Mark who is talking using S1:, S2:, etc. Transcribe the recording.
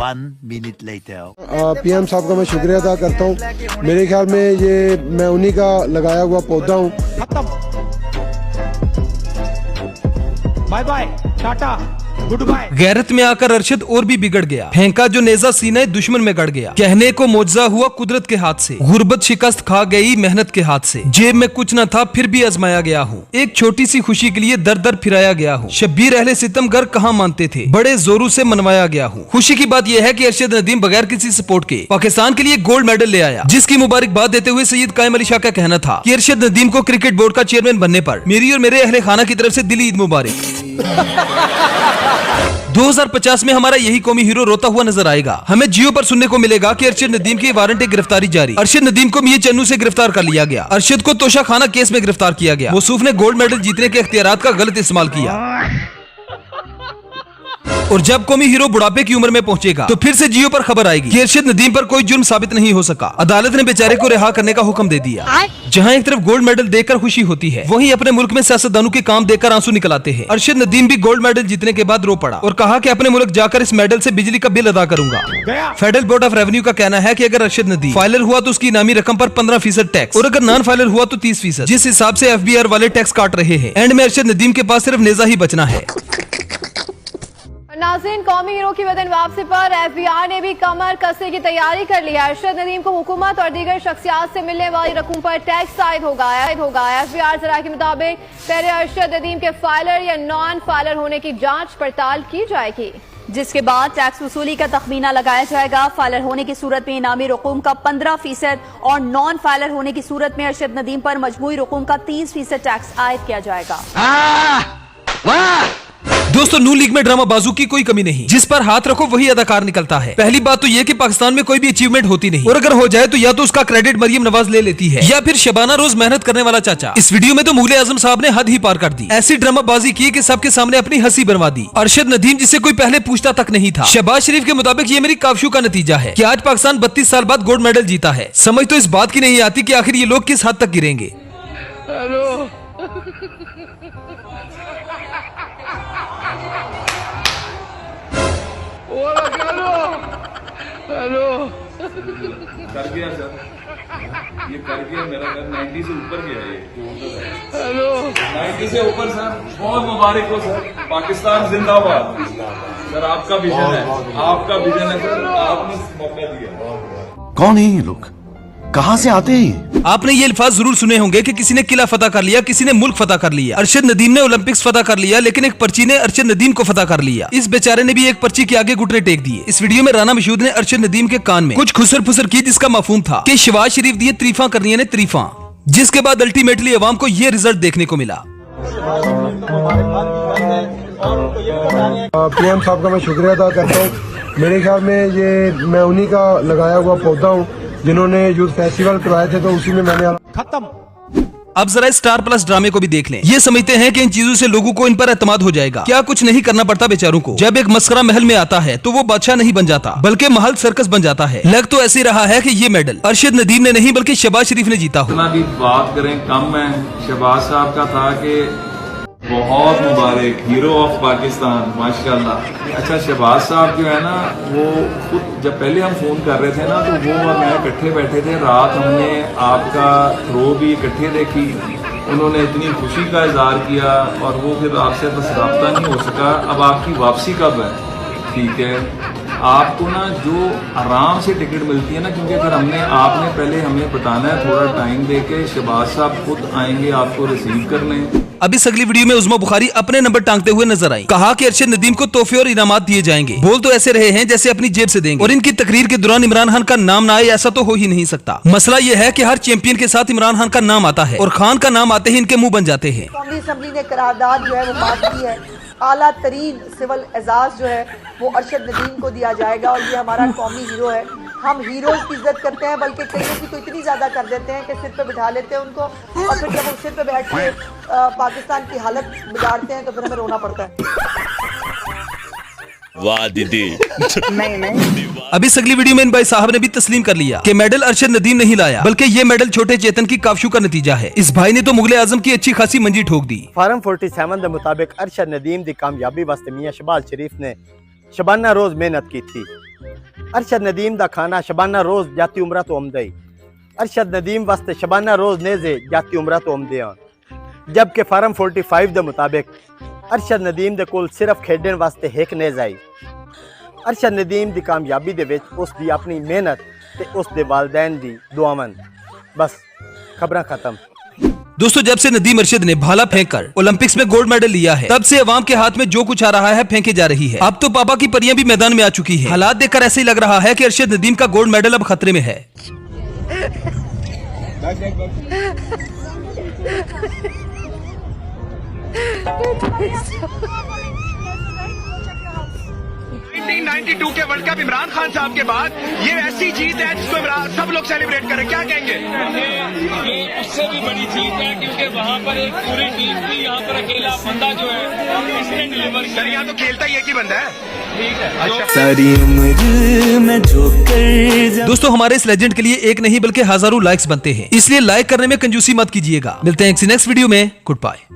S1: 1 minute later.
S2: PM साहब का मैं शुक्रिया अदा करता हूँ। मेरे ख्याल में ये मैं उन्हीं का लगाया हुआ पौधा हूँ।
S3: Bye bye tata goodbye.
S4: गैरत में आकर अरशद और भी बिगड़ गया। फेंका जो नेजा सीने दुश्मन में गड़ गया। कहने को मौजजा हुआ कुदरत के हाथ से, गुर्बत शिकस्त खा गई मेहनत के हाथ से। जेब में कुछ न था फिर भी आजमाया गया हूँ। एक छोटी सी खुशी के लिए दर दर फिराया गया हूँ। शब्बीर अहले सितमगर कहाँ मानते थे, बड़े जोरों से मनवाया गया हूँ। खुशी की बात यह है कि अरशद नदीम बगैर किसी सपोर्ट के पाकिस्तान के लिए गोल्ड मेडल ले आया, जिसकी मुबारकबाद देते हुए सैयद कायम अली शाह का कहना था कि अरशद नदीम को क्रिकेट बोर्ड का चेयरमैन बनने पर मेरी और मेरे अहले खाना की तरफ से दिली ईद मुबारक। 2050 में हमारा यही कौमी हीरो रोता हुआ नजर आएगा। हमें जियो पर सुनने को मिलेगा कि अरशद नदीम की वारंट गिरफ्तारी जारी। अरशद नदीम को मियां चन्नू से गिरफ्तार कर लिया गया। अरशद को तोशा खाना केस में गिरफ्तार किया गया। मौसूफ ने गोल्ड मेडल जीतने के इख्तियारात का गलत इस्तेमाल किया। और जब कौमी हीरो बुढ़ापे की उम्र में पहुंचेगा तो फिर से जियो पर खबर आएगी कि अरशद नदीम पर कोई जुर्म साबित नहीं हो सका। अदालत ने बेचारे को रिहा करने का हुक्म दे दिया। जहां एक तरफ गोल्ड मेडल देखकर खुशी होती है, वहीं अपने मुल्क में सियासतदानों के काम देखकर आंसू निकल आते हैं। अरशद नदीम भी गोल्ड मेडल जीतने के बाद रो पड़ा और कहा कि अपने मुल्क जाकर इस मेडल से बिजली का बिल अदा करूंगा। फेडरल बोर्ड ऑफ रेवेन्यू का कहना है कि अगर अरशद नदीम फाइलर हुआ तो उसकी इनामी रकम पर 15% टैक्स और अगर नॉन फाइलर हुआ तो 30%। जिस हिसाब से FBR वाले टैक्स काट रहे हैं, एंड में अरशद नदीम के पास सिर्फ नेजा ही बचना है।
S5: नाज़रीन, कौमी हीरो की वतन वापसी पर FBI ने भी कमर कसने की तैयारी कर ली है। अरशद नदीम को हुकूमत और दीगर शख्सियात से मिलने वाली रकूम पर टैक्स आयद होगा। FBI जरा के मुताबिक पहले अरशद नदीम के फाइलर या नॉन फाइलर होने की जांच पड़ताल की जाएगी,
S6: जिसके बाद टैक्स वसूली का तखमीना लगाया जाएगा। फाइलर होने की सूरत में इनामी रकूम का 15% और नॉन फाइलर होने की सूरत में अरशद नदीम पर मजमूई रकूम का 30% टैक्स आयद किया जाएगा।
S4: दोस्तों, नून लीग में ड्रामा बाजू की कोई कमी नहीं। जिस पर हाथ रखो वही अदाकार निकलता है। पहली बात तो यह कि पाकिस्तान में कोई भी अचीवमेंट होती नहीं, और अगर हो जाए तो या तो उसका क्रेडिट मरियम नवाज ले लेती है या फिर शबाना रोज मेहनत करने वाला चाचा। इस वीडियो में तो मुगले आजम साहब ने हद ही पार कर दी। ऐसी ड्रामा बाजी की कि सबके सामने अपनी हंसी बनवा दी। अरशद नदीम जिसे कोई पहले पूछता तक नहीं था। शहबाज शरीफ के मुताबिक ये मेरी काफशू का नतीजा है कि आज पाकिस्तान 32 साल बाद गोल्ड मेडल जीता है। समझ तो इस बात की नहीं आती कि आखिर ये लोग किस हद तक गिरेंगे।
S7: हेलो कर गया सर, ये कर गया। मेरा घर 90 से ऊपर गया है। हेलो 90 से ऊपर सर, बहुत मुबारक हो सर। पाकिस्तान जिंदाबाद सर। आपका विजन है, आपका विजन है सर। आपने मौका दिया।
S1: कौन है ये लोग, कहाँ से आते हैं?
S4: आपने ये अल्फाज जरूर सुने होंगे कि किसी ने किला फतह कर लिया, किसी ने मुल्क फतह कर लिया। अरशद नदीम ने ओलंपिक्स फतह कर लिया, लेकिन एक पर्ची ने अरशद नदीम को फतह कर लिया। इस बेचारे ने भी एक पर्ची के आगे घुटने टेक दिए। इस वीडियो में राना मशहूद ने अरशद नदीम के कान में कुछ खुसर फुसर की, जिसका मफहूम था कि शहबाज शरीफ दिए तरीफा करनी है तरीफा, जिसके बाद अल्टीमेटली अवाम को ये रिजल्ट देखने को मिला।
S2: पीएम साहब का मैं शुक्रिया अदा करता हूँ। मेरे ख्याल में ये मैं उन्हीं का लगाया हुआ पौधा हूँ जिन्होंने यूथ फेस्टिवल करवाए थे, तो उसी में मैंने
S3: खत्म।
S4: अब जरा स्टार प्लस ड्रामे को भी देख लें। ये समझते हैं कि इन चीजों से लोगों को इन पर एतमाद हो जाएगा। क्या कुछ नहीं करना पड़ता बेचारों को। जब एक मस्करा महल में आता है तो वो बादशाह नहीं बन जाता, बल्कि महल सर्कस बन जाता है। लग तो ऐसे रहा है कि ये मेडल अरशद नदीम ने नहीं बल्कि शहबाज शरीफ ने जीता हो।
S7: इतना भी बात करें कम है। शहबाज साहब का था कि बहुत मुबारक, हीरो ऑफ पाकिस्तान, माशाल्लाह। अच्छा, शहबाज साहब जो है ना, वो खुद जब पहले हम फोन कर रहे थे ना, तो वो और मैं इकट्ठे बैठे थे। रात हमने आपका थ्रो भी इकट्ठे देखी। उन्होंने इतनी खुशी का इजहार किया और वो फिर आपसे बस रब्ता नहीं हो सका। अब आपकी वापसी कब है? ठीक है, आपको ना जो आराम से टिकट मिलती है ना, क्योंकि फिर आपने पहले हमें बताना है, थोड़ा टाइम देके शहबाज साहब खुद आएंगे आपको रिसीव करने।
S4: अब इस अगली वीडियो में उज़्मा बुखारी अपने नंबर टांगते हुए नजर आई। कहा कि अरशद नदीम को तोहफे और इनामात दिए जाएंगे। बोल तो ऐसे रहे हैं जैसे अपनी जेब से देंगे, और इनकी तकरीर के दौरान इमरान खान का नाम ना आए ऐसा तो हो ही नहीं सकता। मसला यह है कि हर चैंपियन के साथ इमरान खान का नाम आता है, और खान का नाम आते ही इनके मुंह बन जाते हैं।
S8: कौमी असम्बली ने करारदाद जो है वो पास की है। आला तरीन सिविल एजाज जो है वो अरशद नदीम को दिया जाएगा, और ये हमारा कौमी हीरो है। हम हीरोज की इज्जत करते हैं, बल्कि कईयों की तो इतनी ज्यादा कर देते हैं कि सिर पे बिठा लेते हैं उनको, और फिर जब वो सिर पे बैठ के पाकिस्तान की हालत बिगाड़ते हैं तो फिर हमें रोना पड़ता है।
S9: वाह दीदी। नहीं।
S4: अब इस अगली वीडियो में इन भाई साहब ने भी तस्लीम कर लिया कि मेडल अरशद नदीम नहीं लाया, बल्कि ये मेडल छोटे चेतन की काफशू का नतीजा है। इस भाई ने तो मुगले आजम की अच्छी खासी मंजी ठोक दी।
S10: फार्म 47 के मुताबिक अरशद नदीम की कामयाबी वास्ते मियां शहबाज शरीफ ने शबाना रोज मेहनत की थी। अरशद नदीम दा खाना शबाना रोज जाती उमरा तो आमदे अरशद नदीम वास्ते शबाना रोज नेजे जाती उमरा तो आमदे जबकि फार्म 45 के मुताबिक अरशद नदीम दे कोल सिर्फ खेडन वास्ते एक नेज आई। अरशद नदीम दी कामयाबी दे विच उसदी अपनी मेहनत ते उसदे वालदैन दी दुआवन। बस खबरां खत्म।
S4: दोस्तों, जब से नदीम अरशद ने भाला फेंककर ओलंपिक्स में गोल्ड मेडल लिया है, तब से अवाम के हाथ में जो कुछ आ रहा है फेंके जा रही है। अब तो पापा की परियां भी मैदान में आ चुकी हैं। हालात देखकर ऐसे ही लग रहा है कि अरशद नदीम का गोल्ड मेडल अब खतरे में है।
S3: के वर्ल्ड कप इमरान खान साहब के बाद ये ऐसी जीत है जिसको सब लोग सेलिब्रेट करें, क्या कहेंगे?
S11: ये उससे भी बड़ी जीत है क्योंकि वहाँ पर एक पूरी टीम थी, यहाँ पर अकेला बंदा जो है इसने डिलीवर किया।
S3: यहाँ तो खेलता ही एक ही बंदा है। ठीक है।
S9: सारी उम्र में जो कर
S4: दोस्तों, हमारे इस लेजेंड के लिए एक नहीं बल्कि हजारों लाइक्स बनते हैं, इसलिए लाइक करने में कंजूसी मत कीजिएगा। मिलते हैं नेक्स्ट वीडियो में। Good bye.